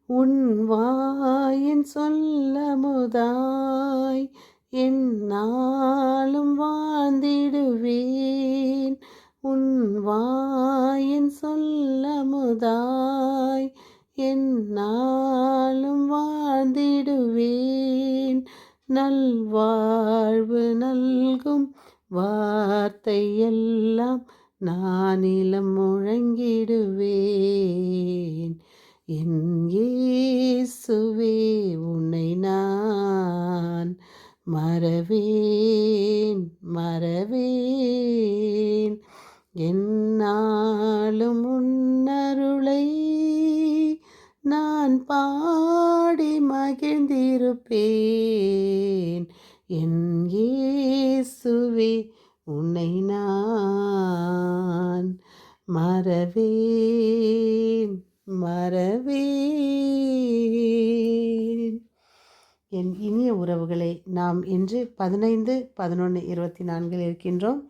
உன் வாயின் சொல்லமுதாய் எந்நாளும் வாழ்ந்திடுவேன். உன் வாயின் சொல்லமுதாய் எந்நாளும் வாழ்ந்திடுவேன். நல்வாழ்வு நல்கும் வார்த்தையெல்லாம் நானிலம் முழங்கிடுவேன். என் இயேசுவே உன்னை நான் மறவேன் மறவேன். எந்நாளும் உன்னருளை நான் பாடி மகிழ்ந்திருப்பேன். என் இயேசுவே உன்னை நான் மறவேன் மறவேன். என் இனிய உறவுகளை, நாம் இன்று 15/11/24 இருக்கின்றோம்.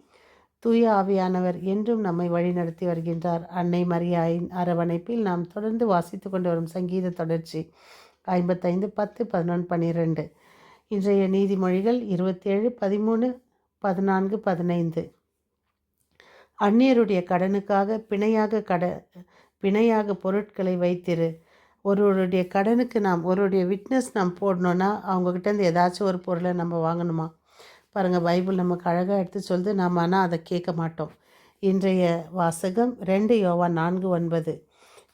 தூய ஆவியானவர் என்றும் நம்மை வழிநடத்தி வருகின்றார். அன்னை மரியாயின் அரவணைப்பில் நாம் தொடர்ந்து வாசித்து கொண்டு வரும் சங்கீத தொடர்ச்சி 55, 10, 11, 12. இன்றைய நீதிமொழிகள் 27, 13, 14, 15. அந்நியருடைய கடனுக்காக பிணையாக பொருட்களை வைத்திரு. ஒருவருடைய கடனுக்கு ஒருவருடைய விட்னஸ் போடணுன்னா அவங்கக்கிட்டேருந்து ஏதாச்சும் ஒரு பொருளை நம்ம வாங்கணுமா? பாருங்கள், பைபிள் நமக்கு அழகாக எடுத்து சொல்லுது. நாம் ஆனால் அதை கேட்க மாட்டோம். இன்றைய வாசகம் 2 யோவான் 4:9.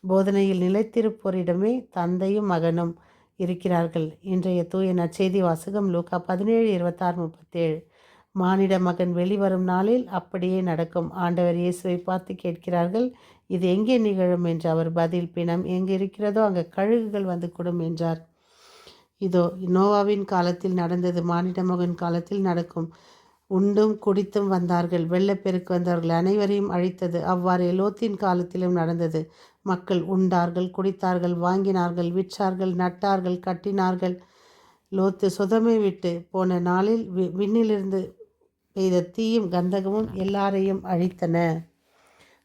போதனையில் நிலைத்திருப்போரிடமே தந்தையும் மகனும் இருக்கிறார்கள். இன்றைய தூய நற்செய்தி வாசகம் லூக்கா 17:26-37. மானிட மகன் வெளிவரும் நாளில் அப்படியே நடக்கும். ஆண்டவர் இயேசுவை பார்த்து கேட்கிறார்கள், இது எங்கே நிகழும் என்று. அவர் பதில், பிணம் எங்கே இருக்கிறதோ அங்கே கழுகுகள் வந்து கொடும் என்றார். இதோ நோவாவின் காலத்தில் நடந்தது மானிட மகன் காலத்தில் நடக்கும். உண்டும் குடித்தும் வந்தார்கள். வெள்ளப்பெருக்கு வந்தவர்கள் அனைவரையும் அழித்தது. அவ்வாறு லோத்தின் காலத்திலும் நடந்தது. மக்கள் உண்டார்கள், குடித்தார்கள், வாங்கினார்கள், விற்றார்கள், நட்டார்கள், கட்டினார்கள். லோத்து சொதமை விட்டு போன நாளில் விண்ணிலிருந்து பெய்த தீயும் கந்தகமும் எல்லாரையும் அழித்தன.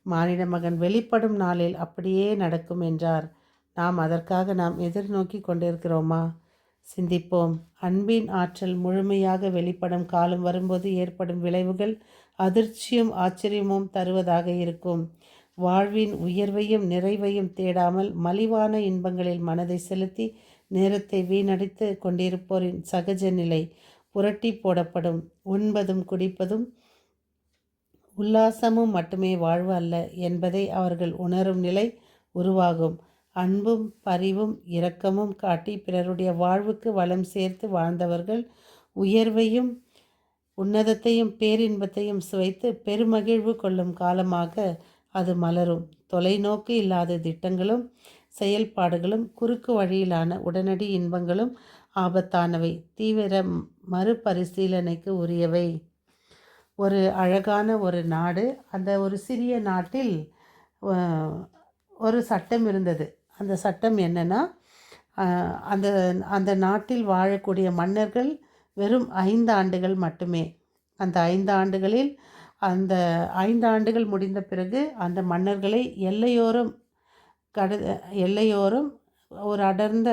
மானிட மகன் வெளிப்படும் நாளில் அப்படியே நடக்கும் என்றார். அதற்காக எதிர்நோக்கி கொண்டிருக்கிறோமா? சிந்திப்போம். அன்பின் ஆற்றல் முழுமையாக வெளிப்படும் காலம் வரும்போது ஏற்படும் விளைவுகள் அதிர்ச்சியும் ஆச்சரியமும் தருவதாக இருக்கும். வாழ்வின் உயர்வையும் நிறைவையும் தேடாமல் மலிவான இன்பங்களில் மனதை செலுத்தி நேரத்தை வீணடித்து கொண்டிருப்போரின் சகஜ நிலை புரட்டி போடப்படும். உண்பதும் குடிப்பதும் உல்லாசமும் மட்டுமே வாழ்வு அல்ல என்பதை அவர்கள் உணரும் நிலை உருவாகும். அன்பும் பரிவும் இரக்கமும் காட்டி பிறருடைய வாழ்வுக்கு வளம் சேர்த்து வாழ்ந்தவர்கள் உயர்வையும் உன்னதத்தையும் பேரின்பத்தையும் சுவைத்து பெருமகிழ்வு கொள்ளும் காலமாக அது மலரும். தொலைநோக்கு இல்லாத திட்டங்களும் செயல்பாடுகளும் குறுக்கு வழியிலான உடனடி இன்பங்களும் ஆபத்தானவை, தீவிர மறுபரிசீலனைக்கு உரியவை. ஒரு அழகான ஒரு நாடு. அந்த ஒரு சிறிய நாட்டில் ஒரு சட்டம் இருந்தது. அந்த சட்டம் என்னென்னா, அந்த அந்த நாட்டில் வாழக்கூடிய மன்னர்கள் வெறும் 5 ஆண்டுகள் மட்டுமே. அந்த 5 ஆண்டுகளில் அந்த 5 ஆண்டுகள் முடிந்த பிறகு அந்த மன்னர்களை எல்லையோரம் ஒரு அடர்ந்த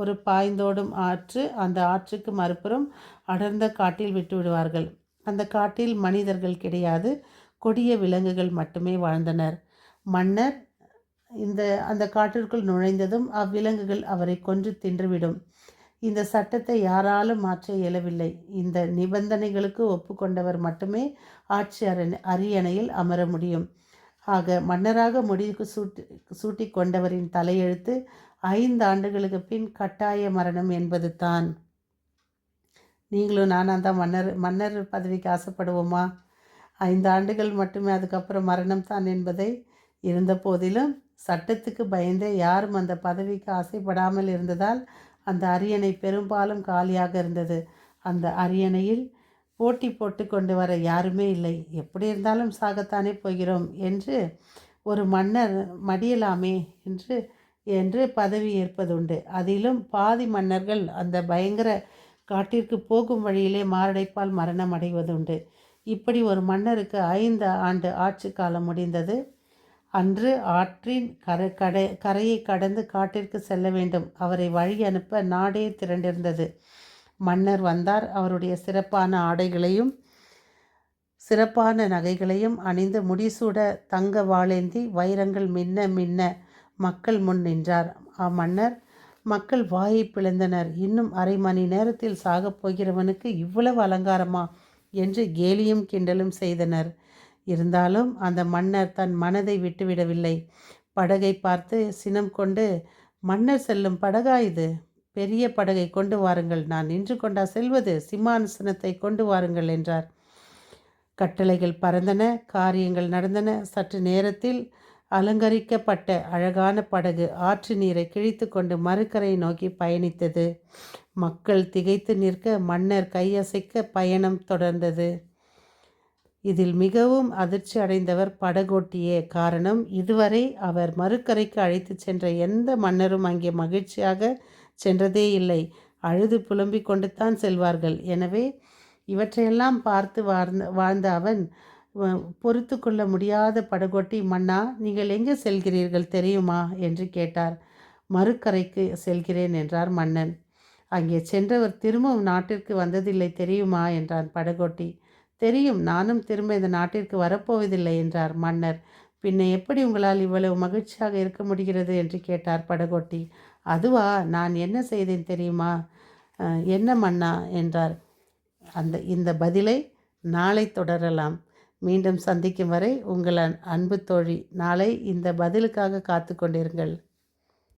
ஒரு பாய்ந்தோடும் ஆற்று, அந்த ஆற்றுக்கு மறுபுறம் அடர்ந்த காட்டில் விட்டு விடுவார்கள். அந்த காட்டில் மனிதர்கள் கிடையாது, கொடிய விலங்குகள் மட்டுமே வாழ்ந்தனர். மன்னர் அந்த காட்டிற்குள் நுழைந்ததும் அவ்விலங்குகள் அவரை கொன்று தின்றுவிடும். இந்த சட்டத்தை யாராலும் மாற்ற இயலவில்லை. இந்த நிபந்தனைகளுக்கு ஒப்புக்கொண்டவர் மட்டுமே ஆட்சி அரியணையில் அமர முடியும். ஆக மன்னராக முடிவுக்கு சூட்டி கொண்டவரின் தலையெழுத்து 5 ஆண்டுகளுக்கு பின் கட்டாய மரணம் என்பது தான். நீங்களும் நானும் தான் மன்னர் பதவிக்கு ஆசைப்படுவோமா? 5 ஆண்டுகள் மட்டுமே, அதுக்கப்புறம் மரணம் தான் என்பதை. இருந்த போதிலும் சட்டத்துக்கு பயந்து யாரும் அந்த பதவிக்கு ஆசைப்படாமல் இருந்ததால் அந்த அரியணை பெரும்பாலும் காலியாக இருந்தது. அந்த அரியணையில் போட்டி போட்டு கொண்டு வர யாருமே இல்லை. எப்படி இருந்தாலும் சாகத்தானே போகிறோம் என்று ஒரு மன்னர் மடியலாமே என்று பதவி ஏற்பதுண்டு. அதிலும் பாதி மன்னர்கள் அந்த பயங்கர காட்டிற்கு போகும் வழியிலே மாரடைப்பால் மரணம் அடைவதுண்டு. இப்படி ஒரு மன்னருக்கு 5 ஆண்டு ஆட்சி காலம் முடிந்தது. அன்று ஆற்றின் கரையை கடந்து காட்டிற்கு செல்ல வேண்டும். அவரை வழி அனுப்ப நாடே திரண்டிருந்தது. மன்னர் வந்தார். அவருடைய சிறப்பான ஆடைகளையும் சிறப்பான நகைகளையும் அணிந்து முடிசூட தங்க வாளேந்தி வைரங்கள் மின்ன மின்ன மக்கள் முன் நின்றார். மன்னர் மக்கள் வாயை பிளந்தனர். இன்னும் அரை மணி நேரத்தில் சாகப் போகிறவனுக்கு இவ்வளவு அலங்காரமா என்று கேலியும் கிண்டலும் செய்தனர். இருந்தாலும் அந்த மன்னர் தன் மனதை விட்டுவிடவில்லை. படகை பார்த்து சினம் கொண்டு, மன்னர் செல்லும் படகா இது? பெரிய படகை கொண்டு வாருங்கள். நான் நின்று கொண்டா செல்வது? சிம்மாசனத்தை கொண்டு வாருங்கள் என்றார். கட்டளைகள் பறந்தன, காரியங்கள் நடந்தன. சற்று நேரத்தில் அலங்கரிக்கப்பட்ட அழகான படகு ஆற்று நீரை கிழித்து கொண்டு மறுக்கரை நோக்கி பயணித்தது. மக்கள் திகைத்து நிற்க, மன்னர் கையசைக்க பயணம் தொடர்ந்தது. இதில் மிகவும் அதிர்ச்சி அடைந்தவர் படகோட்டியே. காரணம், இதுவரை அவர் மறுக்கரைக்கு அழைத்து சென்ற எந்த மன்னரும் அங்கே மகிழ்ச்சியாக சென்றதே இல்லை. அழுது புலம்பிக் கொண்டு தான் செல்வார்கள். எனவே இவற்றையெல்லாம் பார்த்து வாழ்ந்த அவன் பொறுத்து கொள்ள முடியாத படகோட்டி, மன்னா, நீங்கள் எங்கே செல்கிறீர்கள் தெரியுமா என்று கேட்டார். மறுக்கரைக்கு செல்கிறேன் என்றார் மன்னன். அங்கே சென்றவர் திரும்பவும் நாட்டிற்கு வந்ததில்லை தெரியுமா என்றான் படகோட்டி. தெரியும், நானும் திரும்ப இந்த நாட்டிற்கு வரப்போவதில்லை என்றார் மன்னர். பின்ன எப்படி உங்களால் இவ்வளவு மகிழ்ச்சியாக இருக்க முடிகிறது என்று கேட்டார் படகோட்டி. அதுவா, நான் என்ன செய்தேன் தெரியுமா? என்ன மன்னா என்றார். இந்த பதிலை நாளை தொடரலாம். மீண்டும் சந்திக்கும் வரை உங்கள் அன்பு தோழி. நாளை இந்த பதிலுக்காக காத்து கொண்டிருங்கள்.